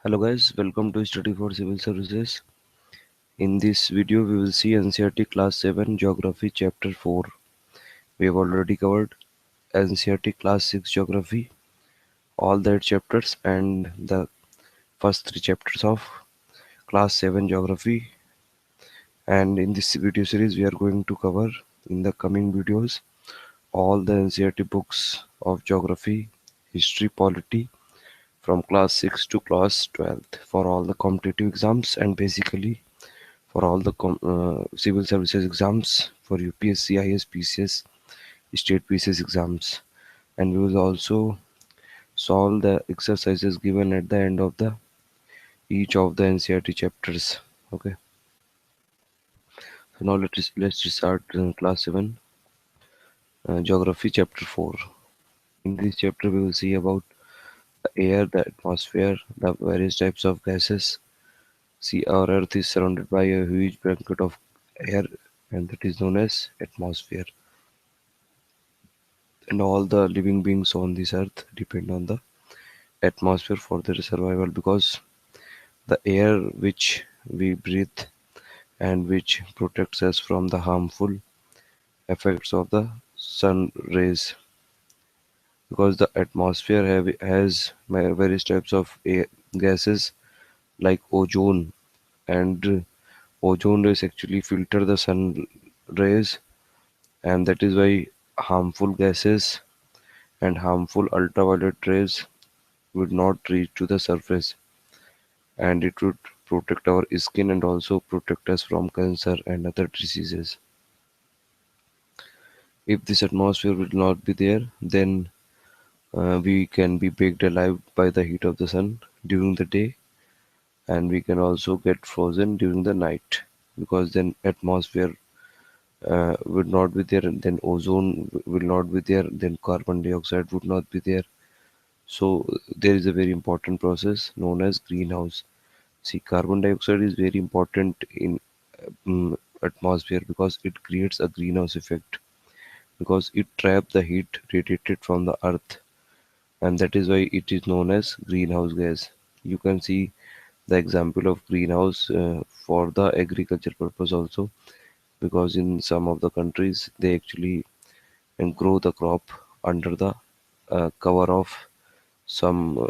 Hello guys, welcome to Study for Civil Services. In this video, we will see Ncert Class 7 Geography Chapter 4. We have already covered Ncert Class 6 Geography, all the 8 chapters, and the first 3 chapters of Class 7 Geography. And in this video series, we are going to cover in the coming videos all the Ncert books of Geography, History, Polity from Class 6 to Class 12 for all the competitive exams and basically for all the civil services exams for UPSC, IS, PCS, state PCS exams, and we will also solve the exercises given at the end of the each of the NCERT chapters. Okay, so now let's start class 7 geography chapter 4. In this chapter we will see about the air, the atmosphere, the various types of gases. See, our earth is surrounded by a huge blanket of air, and that is known as atmosphere. And all the living beings on this earth depend on the atmosphere for their survival, because the air which we breathe and which protects us from the harmful effects of the sun rays, because the atmosphere has various types of gases like ozone, and ozone rays actually filter the sun rays, and that is why harmful gases and harmful ultraviolet rays would not reach to the surface, and it would protect our skin and also protect us from cancer and other diseases. If this atmosphere will not be there, then we can be baked alive by the heat of the sun during the day, and we can also get frozen during the night, because then atmosphere would not be there, and then ozone will not be there, then carbon dioxide would not be there. So there is a very important process known as greenhouse. See, carbon dioxide is very important in atmosphere because it creates a greenhouse effect, because it traps the heat radiated from the earth, and that is why it is known as greenhouse gas. You can see the example of greenhouse for the agriculture purpose also, because in some of the countries they actually grow the crop under the cover of some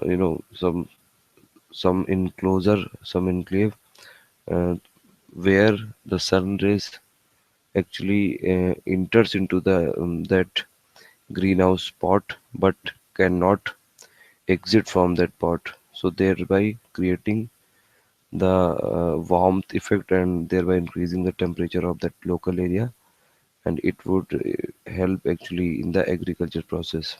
some enclosure, some enclave, uh, where the sun rays actually enters into the that greenhouse pot, but cannot exit from that pot, so thereby creating the warmth effect and thereby increasing the temperature of that local area, and it would help actually in the agriculture process.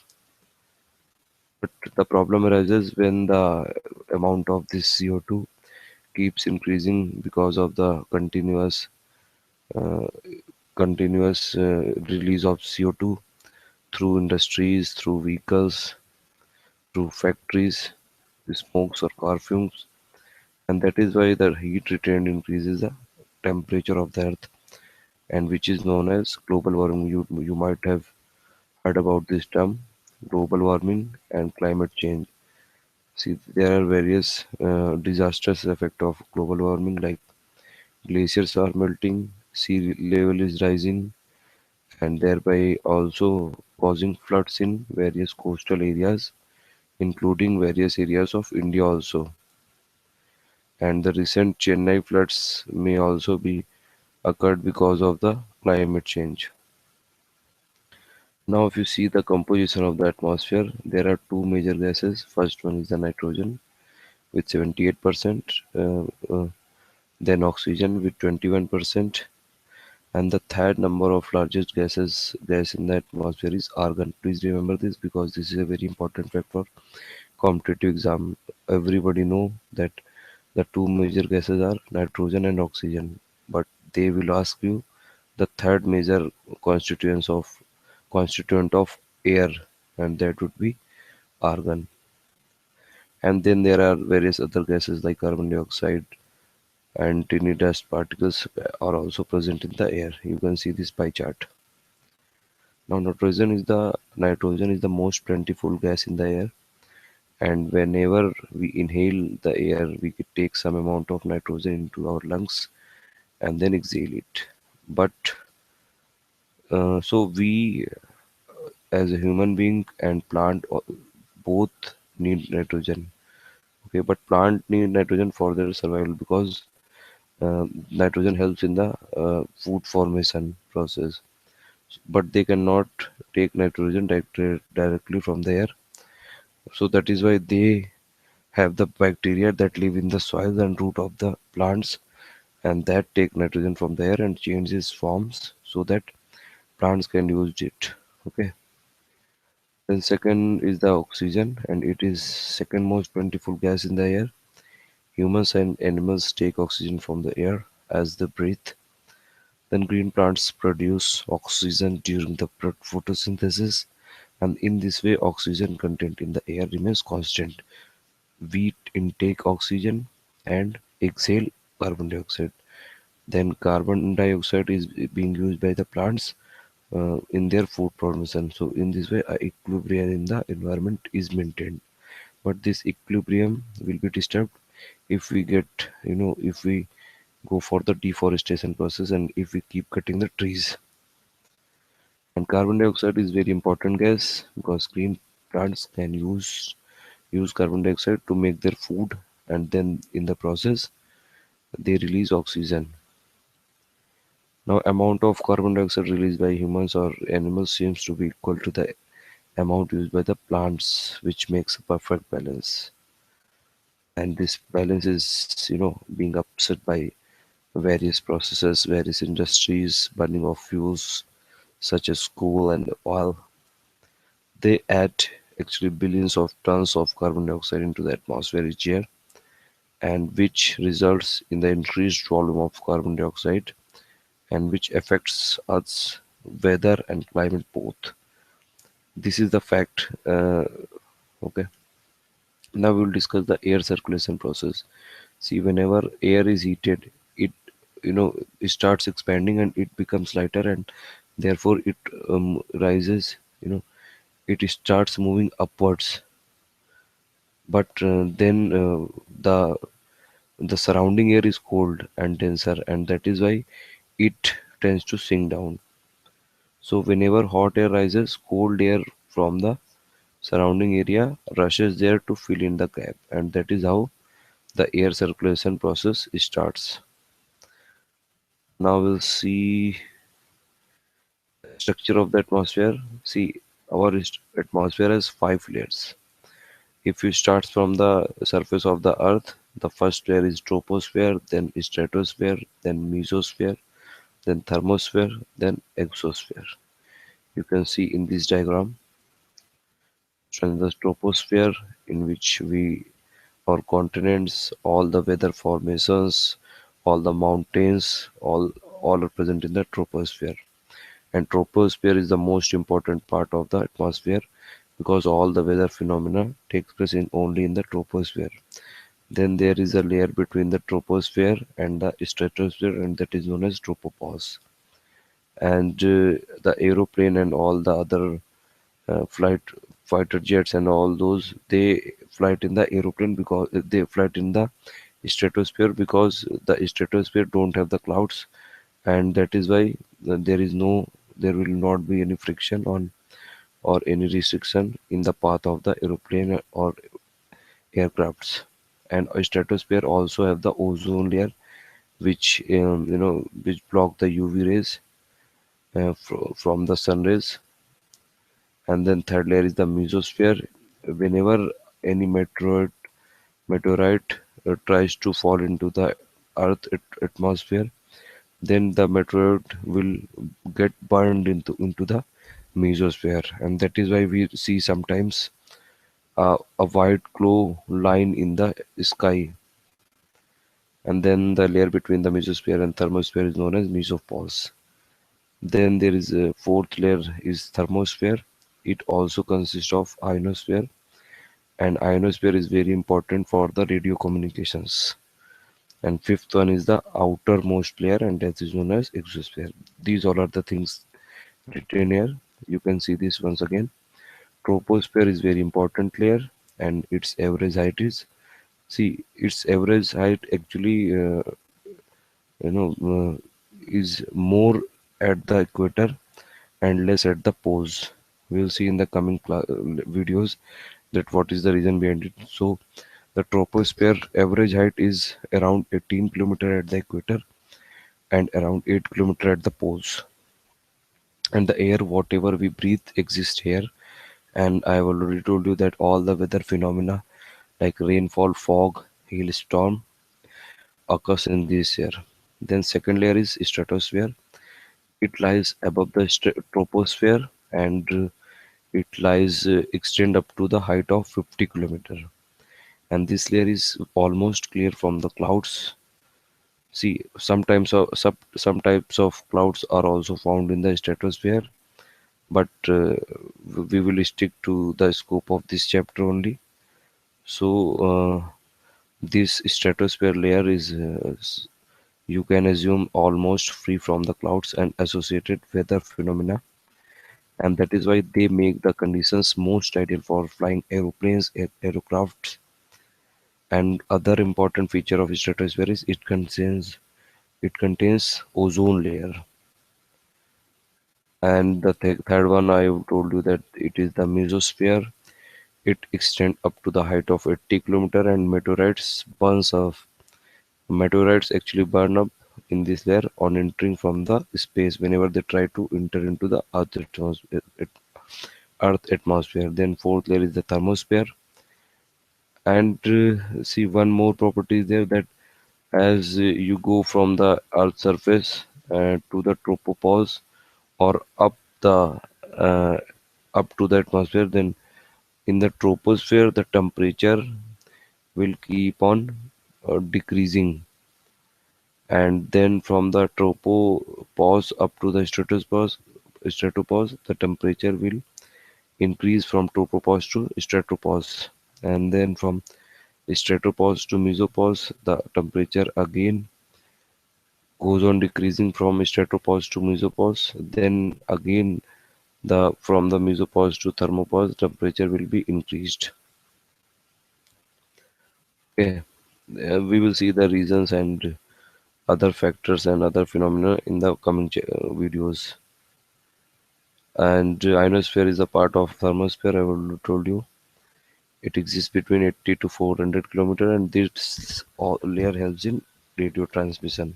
But the problem arises when the amount of this CO2 keeps increasing because of the uh, continuous release of CO2 through industries, through vehicles, through factories, the smokes or car fumes, and that is why the heat retained increases the temperature of the earth, and which is known as global warming. You might have heard about this term, global warming and climate change. See, there are various disastrous effect of global warming, like glaciers are melting, sea level is rising, and thereby also causing floods in various coastal areas, including various areas of India also. And the recent Chennai floods may also be occurred because of the climate change. Now, if you see the composition of the atmosphere, there are two major gases. First one is the nitrogen with 78%, then oxygen with 21%, and the third number of largest gas in the atmosphere is argon. Please remember this, because this is a very important fact for competitive exam. Everybody know that the two major gases are nitrogen and oxygen, but they will ask you the third major constituent of air, and that would be argon. And then there are various other gases like carbon dioxide and tiny dust particles are also present in the air. You can see this pie chart. Now, nitrogen is the most plentiful gas in the air, And whenever we inhale the air, we could take some amount of nitrogen into our lungs and then exhale it. But so we, as a human being and plant, both need nitrogen. Okay, but plant need nitrogen for their survival because nitrogen helps in the food formation process. But they cannot take nitrogen directly from the air. So that is why they have the bacteria that live in the soil and root of the plants, and that take nitrogen from the air and changes forms so that plants can use it. Okay. Then second is the oxygen, and it is second most plentiful gas in the air. Humans and animals take oxygen from the air as they breathe. Then green plants produce oxygen during the photosynthesis, and in this way oxygen content in the air remains constant. We intake oxygen and exhale carbon dioxide. Then carbon dioxide is being used by the plants in their food production. So in this way, a equilibrium in the environment is maintained. But this equilibrium will be disturbed if we get, if we go for the deforestation process and if we keep cutting the trees. And carbon dioxide is very important gas because green plants can use carbon dioxide to make their food, and then in the process they release oxygen. Now, amount of carbon dioxide released by humans or animals seems to be equal to the amount used by the plants, which makes a perfect balance. And this balance is, being upset by various processes, various industries, burning of fuels such as coal and oil. They add actually billions of tons of carbon dioxide into the atmosphere each year, and which results in the increased volume of carbon dioxide, and which affects Earth's weather and climate both. This is the fact. Okay. Now we will discuss the air circulation process. See, whenever air is heated, it it starts expanding and it becomes lighter, and therefore it rises. It starts moving upwards. But then the surrounding air is cold and denser, and that is why it tends to sink down. So whenever hot air rises, cold air from the surrounding area rushes there to fill in the gap, and that is how the air circulation process starts. Now we'll see structure of the atmosphere. See, our atmosphere has five layers. If you start from the surface of the earth, the first layer is troposphere, then stratosphere, then mesosphere, then thermosphere, then exosphere. You can see in this diagram, and the troposphere, in which we our continents, all the weather formations, all the mountains, all are present in the troposphere. And troposphere is the most important part of the atmosphere because all the weather phenomena takes place in only in the troposphere. Then there is a layer between the troposphere and the stratosphere, and that is known as tropopause. And the aeroplane and all the other flight fighter jets and all those, they flight in the aeroplane because they flight in the stratosphere because the stratosphere don't have the clouds, and that is why there will not be any friction on or any restriction in the path of the aeroplane or aircrafts. And a stratosphere also have the ozone layer, which which block the UV rays from the sun rays. And then third layer is the mesosphere. Whenever any meteorite tries to fall into the earth atmosphere, then the meteorite will get burned into the mesosphere, and that is why we see sometimes a white glow line in the sky. And then the layer between the mesosphere and thermosphere is known as mesopause. Then there is a fourth layer is thermosphere. It also consists of ionosphere, and ionosphere is very important for the radio communications. And fifth one is the outermost layer, and that is known as exosphere. These all are the things written here. You can see this once again. Troposphere is very important layer. and its average height is, see, its average height actually you know is more at the equator and less at the poles. We'll see in the coming videos that what is the reason behind it. So the troposphere average height is around 18 kilometer at the equator and around 8 kilometer at the poles. And the air whatever we breathe exists here. And I have already told you that all the weather phenomena like rainfall, fog, hailstorm occurs in this air. Then second layer is stratosphere. It lies above the troposphere and it lies extend up to the height of 50 kilometer. And this layer is almost clear from the clouds. See, some types of clouds are also found in the stratosphere, but we will stick to the scope of this chapter only. So, this stratosphere layer is, you can assume, almost free from the clouds and associated weather phenomena, and that is why they make the conditions most ideal for flying aeroplanes, aircrafts, and other important feature of stratosphere is it contains ozone layer. And the third one I told you that it is the mesosphere. It extends up to the height of 80 kilometer and meteorites actually burn up in this layer on entering from the space whenever they try to enter into the Earth atmosphere. Then fourth layer is the thermosphere. And see, one more property is there, that as you go from the Earth's surface to the tropopause or the uh, up to the atmosphere, then in the troposphere the temperature will keep on decreasing, and then from the tropopause up to the stratopause the temperature will increase from tropopause to stratopause, and then from stratopause to mesopause the temperature again goes on decreasing from stratopause to mesopause. Then again the from the mesopause to thermopause temperature will be increased. Okay. We will see the reasons and other factors and other phenomena in the coming videos. And ionosphere is a part of thermosphere. I already told you it exists between 80 to 400 kilometer, and this layer helps in radio transmission.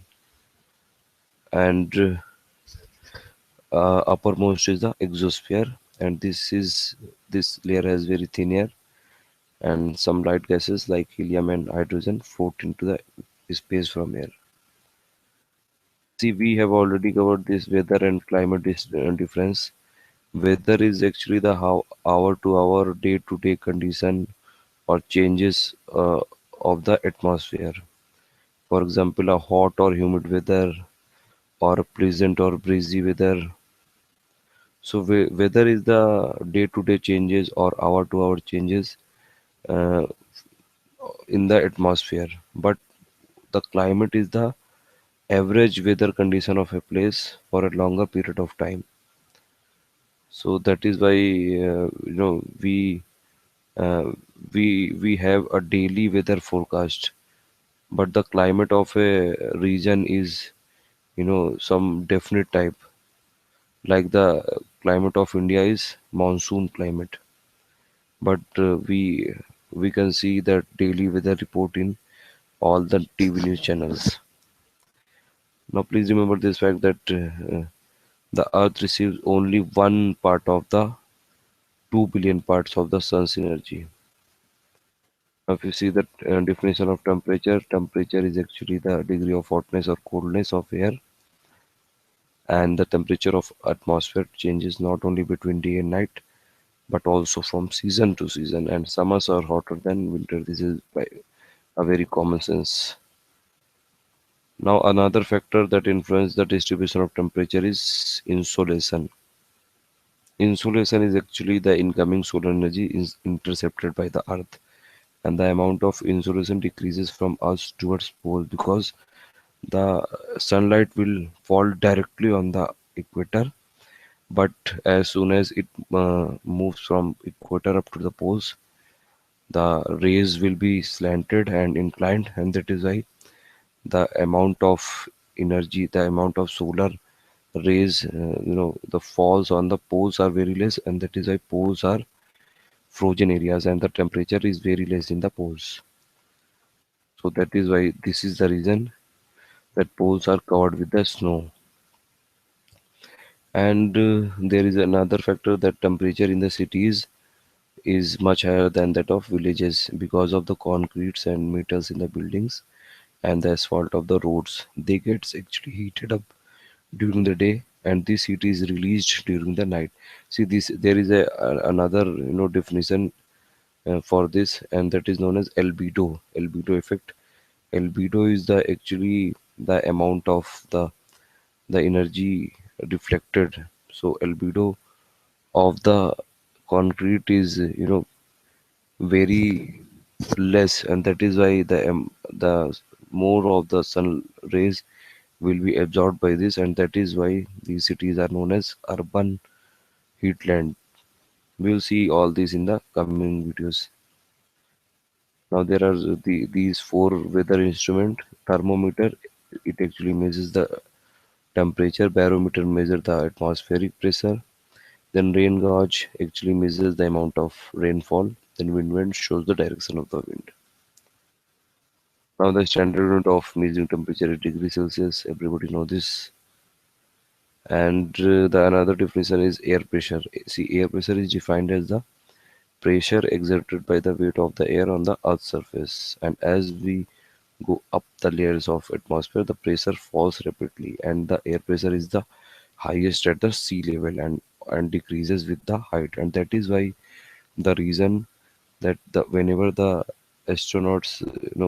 And uppermost is the exosphere, and this layer has very thin air, and some light gases like helium and hydrogen float into the space from air. See, we have already covered this weather and climate difference. Weather is actually the how hour to hour, day to day condition or changes of the atmosphere. For example, a hot or humid weather or a pleasant or breezy weather. So weather is the day to day changes or hour to hour changes uh, in the atmosphere. But the climate is the average weather condition of a place for a longer period of time. So that is why uh, we have a daily weather forecast, but the climate of a region is some definite type. Like the climate of India is monsoon climate, but we can see that daily weather report in all the TV news channels. Now, please remember this fact that the Earth receives only one part of the 2 billion parts of the sun's energy. Now, if you see the definition of temperature, temperature is actually the degree of hotness or coldness of air, and the temperature of atmosphere changes not only between day and night, but also from season to season. And summers are hotter than winter. This is by a very common sense. Now, another factor that influences the distribution of temperature is insolation. Insolation is actually the incoming solar energy is intercepted by the Earth, and the amount of insolation decreases from us towards poles because the sunlight will fall directly on the equator, but as soon as it moves from equator up to the poles, the rays will be slanted and inclined, and that is why the amount of energy, the amount of solar rays, the falls on the poles are very less, and that is why poles are frozen areas and the temperature is very less in the poles. So that is why this is the reason that poles are covered with the snow. And there is another factor that temperature in the cities is much higher than that of villages because of the concretes and metals in the buildings and the asphalt of the roads. They get actually heated up during the day, and this heat is released during the night. See, this there is another definition for this, and that is known as albedo effect. Albedo is the actually the amount of the energy reflected. So albedo of the concrete is very less, and that is why the more of the sun rays will be absorbed by this, and that is why these cities are known as urban heatland. We'll see all this in the coming videos. Now there are these four weather instrument. Thermometer, it actually measures the temperature. Barometer measure the atmospheric pressure. Then rain gauge actually measures the amount of rainfall. Then wind shows the direction of the wind. Now the standard unit of measuring temperature is degree Celsius. Everybody know this. And the another definition is air pressure. See, air pressure is defined as the pressure exerted by the weight of the air on the Earth's surface. And as we go up the layers of atmosphere, the pressure falls rapidly, and the air pressure is the highest at the sea level and decreases with the height. And that is why the reason that whenever the astronauts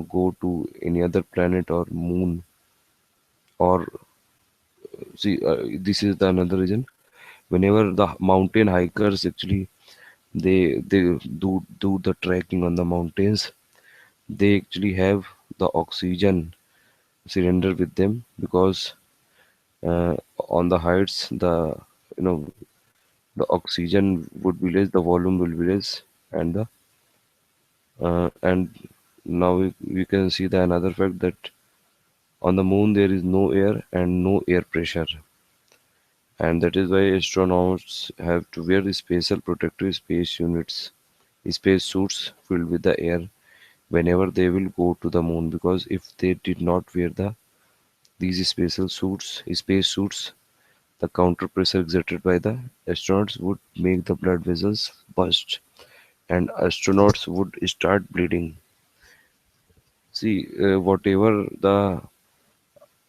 go to any other planet or moon or see this is the another reason whenever the mountain hikers actually they do the trekking on the mountains, they actually have the oxygen cylinder with them because uh, on the heights you know the oxygen would be less, the volume will be less, and now we can see the another fact that on the moon there is no air and no air pressure, and that is why astronauts have to wear special protective space suits filled with the air whenever they will go to the moon, because if they did not wear these special space suits, the counter pressure exerted by the astronauts would make the blood vessels burst and astronauts would start bleeding. See, whatever the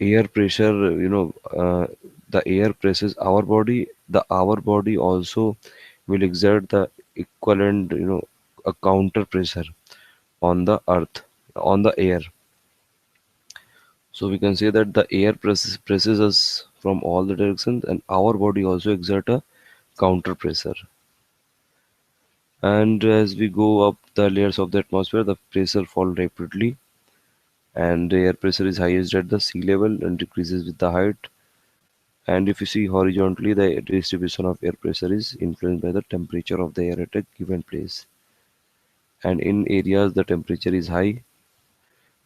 air pressure, the air presses our body, the our body also will exert the equivalent, a counter pressure on the earth, on the air. So we can say that the air presses us from all the directions, and our body also exert a counter pressure. And as we go up the layers of the atmosphere, the pressure fall rapidly, and the air pressure is highest at the sea level and decreases with the height. And if you see horizontally, the distribution of air pressure is influenced by the temperature of the air at a given place. And in areas the temperature is high,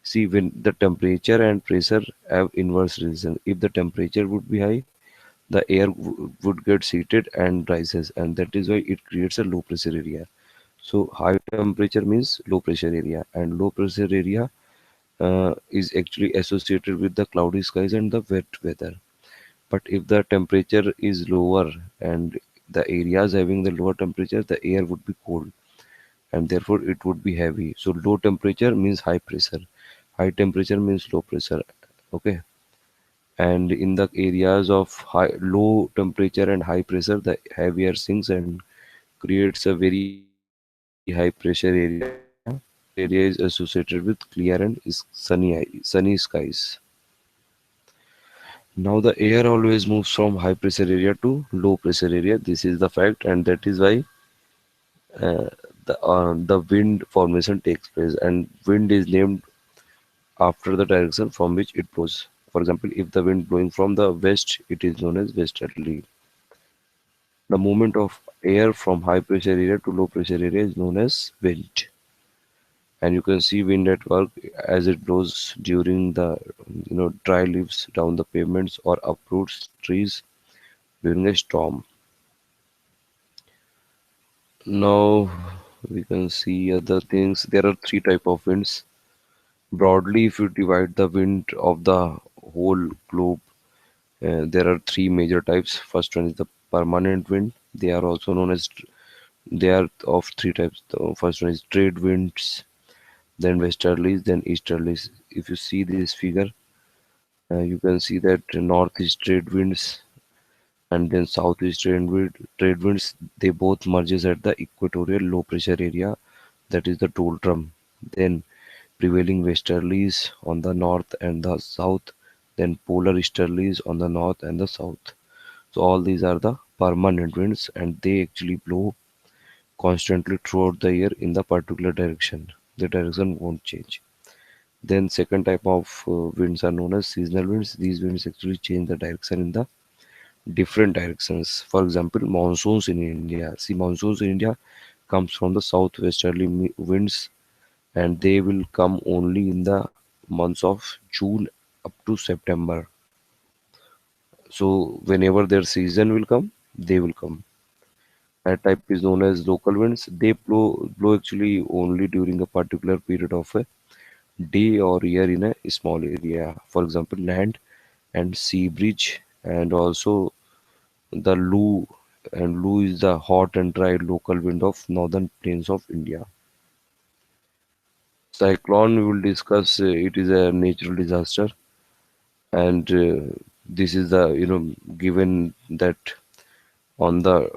see when the temperature and pressure have inverse relation. If the temperature would be high, the air would get heated and rises, and that is why it creates a low pressure area. So high temperature means low pressure area, and low pressure area is actually associated with the cloudy skies and the wet weather. But if the temperature is lower and the areas having the lower temperature, the air would be cold and therefore it would be heavy. So low temperature means high pressure, high temperature means low pressure. Okay. And in the areas of low temperature and high pressure, the heavy air sinks and creates a very high pressure area. And that area is associated with clear and sunny skies. Now the air always moves from high pressure area to low pressure area. This is the fact, and that is why the wind formation takes place. And wind is named after the direction from which it blows. For example, if the wind blowing from the west, it is known as westerly. The movement of air from high pressure area to low pressure area is known as wind. And you can see wind at work as it blows during the dry leaves down the pavements or uproots trees during a storm. Now we can see other things. There are three type of winds. Broadly, if you divide the wind of the whole globe, there are three major types. First one is the permanent wind. They are also known as, they are of three types. The first one is trade winds, then westerlies, then easterlies. If you see this figure, you can see that northeast trade winds and then southeast trade winds, they both merges at the equatorial low pressure area, that is the doldrum. Then prevailing westerlies on the north and the south, then polar easterlies on the north and the south. So all these are the permanent winds and they actually blow constantly throughout the year in the particular direction. The direction won't change. Then second type of winds are known as seasonal winds. These winds actually change the direction in the different directions. For example, monsoons in India. See, monsoons in India comes from the southwesterly winds, and they will come only in the months of June up to September. So whenever their season will come, they will come. That type is known as local winds. They blow actually only during a particular period of a day or year in a small area. For example, land and sea breeze, and also the Lu, and Lu is the hot and dry local wind of northern plains of India. Cyclone we will discuss. It is a natural disaster, and this is the given that on the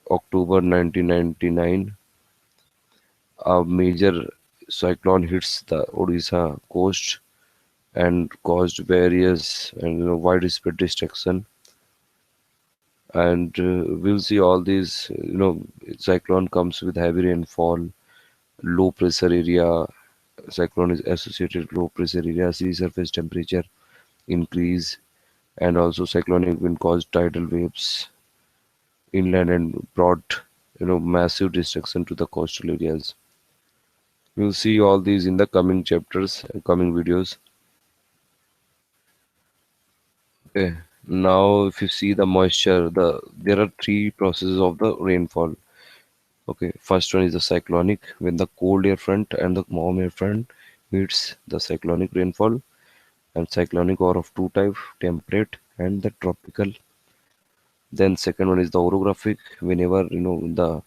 October 1999, a major cyclone hits the Odisha coast and caused various and widespread destruction. And we'll see all these. Cyclone comes with heavy rainfall, low pressure area. Cyclone is associated with low pressure area, sea surface temperature increase, and also cyclonic wind caused tidal waves inland and brought massive destruction to the coastal areas. We'll see all these in the coming chapters, coming videos. Okay. Now, if you see the moisture, there are three processes of the rainfall. Okay, first one is the cyclonic, when the cold air front and the warm air front meets the cyclonic rainfall. And cyclonic are of two types, temperate and the tropical. Then second one is the orographic, whenever the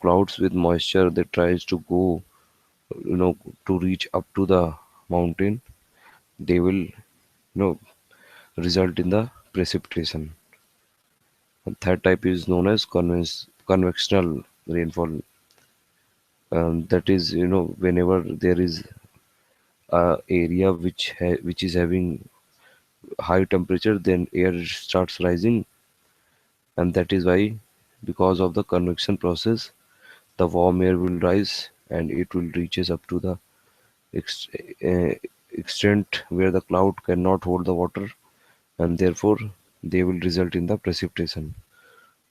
clouds with moisture they tries to go to reach up to the mountain, they will result in the precipitation. And third type is known as convectional rainfall. That is, whenever there is a area which is having high temperature, then air starts rising, and that is why, because of the convection process, the warm air will rise and it will reaches up to the ex- uh, extent where the cloud cannot hold the water, and therefore they will result in the precipitation.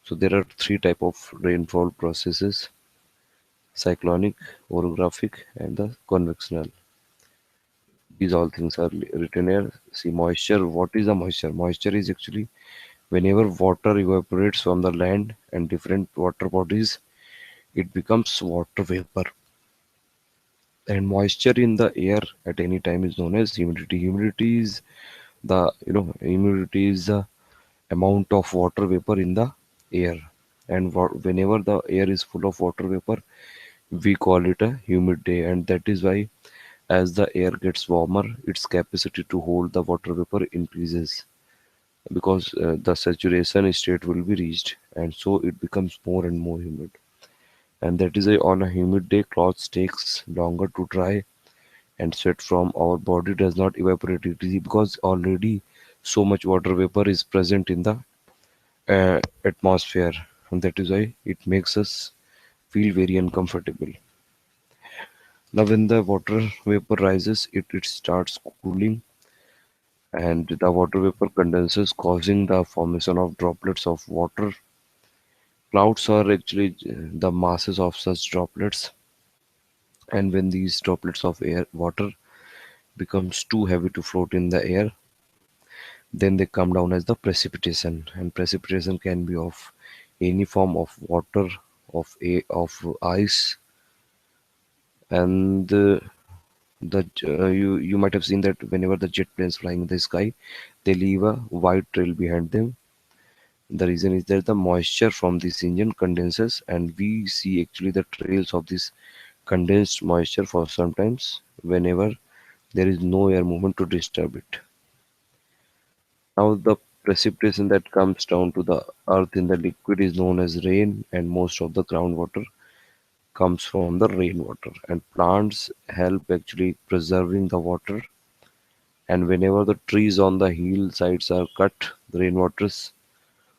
So there are three type of rainfall processes: cyclonic, orographic, and the convectional. These all things are written here. See, moisture. What is the moisture? Moisture is actually whenever water evaporates from the land and different water bodies, it becomes water vapor. And moisture in the air at any time is known as humidity. Humidity is the amount of water vapor in the air. And whenever the air is full of water vapor, we call it a humid day. And that is why, as the air gets warmer, its capacity to hold the water vapor increases, because the saturation state will be reached, and so it becomes more and more humid. And that is why on a humid day, clothes takes longer to dry, and sweat from our body does not evaporate easily, because already so much water vapor is present in the atmosphere, and that is why it makes us feel very uncomfortable. Now, when the water vapor rises, it starts cooling, and the water vapor condenses, causing the formation of droplets of water. Clouds are actually the masses of such droplets, And when these droplets of air water becomes too heavy to float in the air, then they come down as the precipitation. And precipitation can be of any form of water, of ice, and you might have seen that whenever the jet planes flying in the sky, they leave a white trail behind them. The reason is that the moisture from this engine condenses, and we see actually the trails of this condensed moisture for sometimes whenever there is no air movement to disturb it. Now, the precipitation that comes down to the earth in the liquid is known as rain, and most of the groundwater comes from the rainwater. And plants help actually preserving the water. And whenever the trees on the hillsides are cut, the rainwater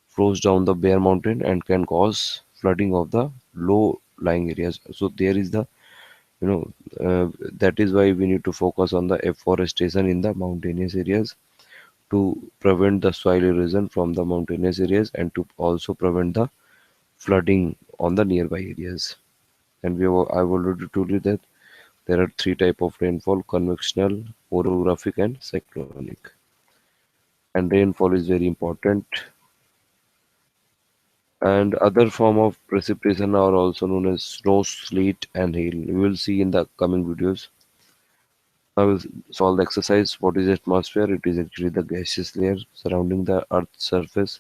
flows down the bare mountain and can cause flooding of the low lying areas. So there is the you know that is why we need to focus on the afforestation in the mountainous areas to prevent the soil erosion from the mountainous areas and to also prevent the flooding on the nearby areas. And I've already told you that there are three type of rainfall: convectional, orographic, and cyclonic. And rainfall is very important. And other form of precipitation are also known as snow, sleet, and hail. We will see in the coming videos. I will solve the exercise. What is atmosphere? It is actually the gaseous layer surrounding the Earth's surface.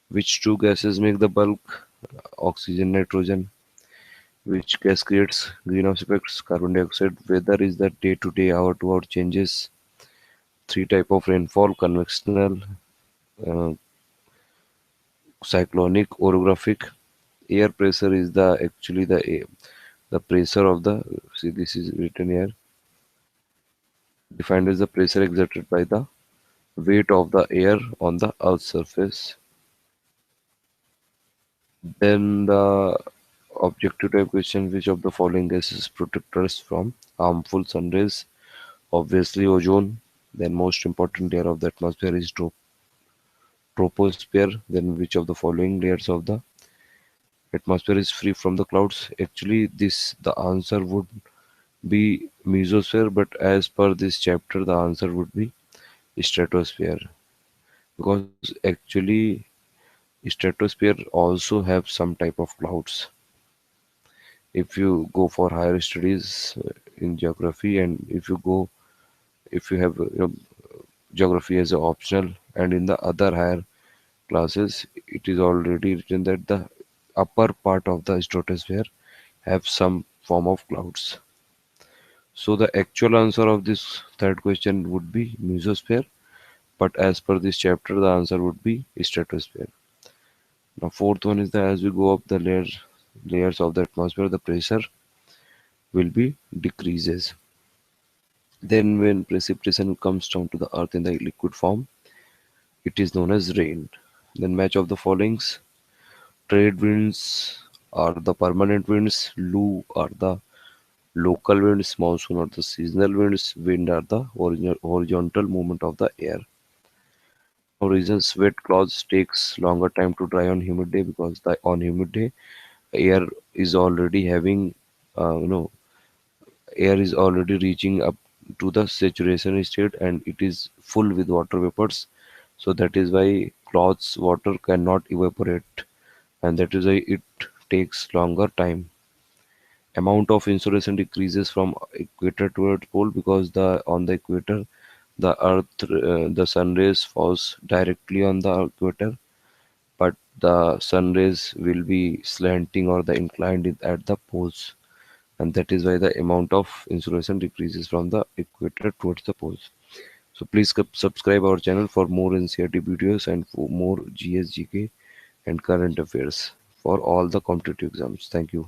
Which two gases make the bulk? Oxygen, nitrogen. Which gas creates greenhouse effects? Carbon dioxide. Weather is the day-to-day, hour-to-hour changes. Three type of rainfall: convectional, uh, cyclonic, orographic. Air pressure is the actually the pressure of the, see this is written here, defined as the pressure exerted by the weight of the air on the Earth's surface. Then the objective type question: which of the following gases protect us from harmful sun rays? Obviously ozone. Then most important layer of the atmosphere is troposphere. Then which of the following layers of the atmosphere is free from the clouds? Actually this the answer would be mesosphere, but as per this chapter the answer would be stratosphere, because actually stratosphere also have some type of clouds. If you go for higher studies in geography, and if you have geography as an optional, and in the other higher classes it is already written that the upper part of the stratosphere have some form of clouds. So the actual answer of this third question would be mesosphere, but as per this chapter the answer would be stratosphere. Now fourth one is that as we go up the layers of the atmosphere, the pressure will be decreases. Then when precipitation comes down to the earth in the liquid form, it is known as rain. Then match of the followings: trade winds are the permanent winds, Lu are the local winds, monsoon are the seasonal winds, wind are the horizontal movement of the air. Now reasons wet clothes takes longer time to dry on humid day, because the on humid day air is already having uh, you know air is already reaching up to the saturation state and it is full with water vapors. So that is why cloths water cannot evaporate, and that is why it takes longer time. Amount of insolation decreases from equator towards pole, because the on the equator the earth the sun rays falls directly on the equator, but the sun rays will be slanting or the inclined at the poles, and that is why the amount of insolation decreases from the equator towards the poles. So please subscribe our channel for more NCERT videos and for more GS, GK and current affairs for all the competitive exams. Thank you.